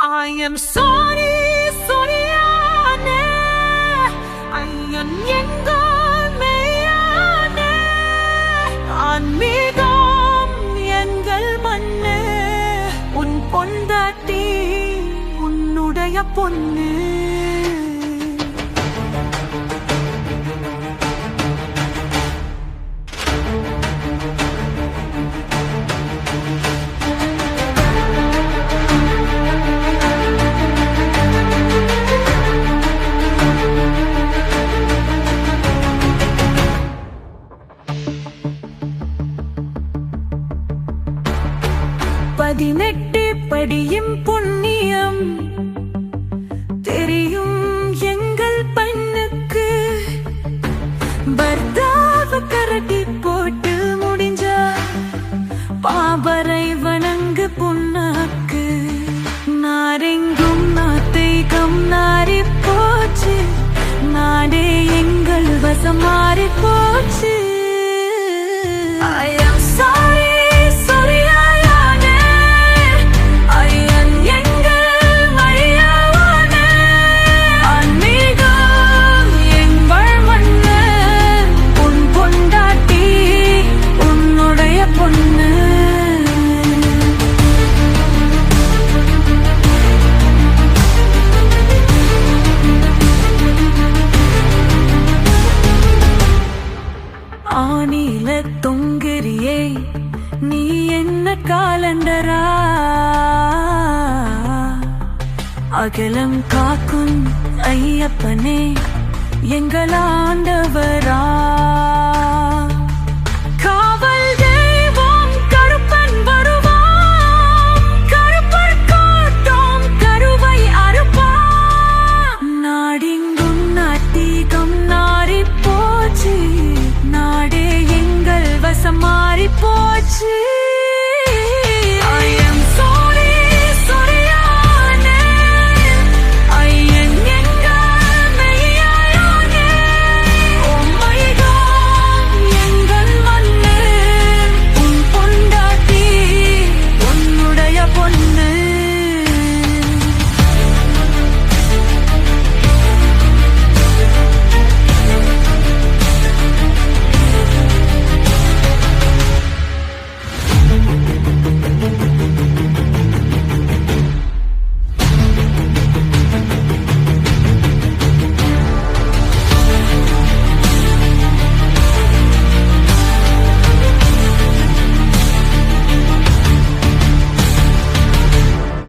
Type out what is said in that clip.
I am sorry, sorryane. ஐயன் எங்கள் மெய்யானே. ஆன்மீகம் எங்கள் மண்ணே. உன் பொண்டாட்டி உன்னுடைய பொண்ணு. பதினெட்டு படியும் புண்ணியம் தெரியும் எங்கள் பெண்ணுக்கு. பர்தாவ கரட்டி போட்டு முடிஞ்சா பாபரை வணங்கு புண்ணாக்கு. நாரெங்கும் நாத்தைகம் நாரி போச்சு. நாடே எங்கள் வசம் மாறி போச்சு. I am sorry. ஆனில தொங்கிரியே நீ என்ன காலண்டரா? அகிலம் காக்கும் ஐயப்பனே எங்கள் ஆண்டவரா.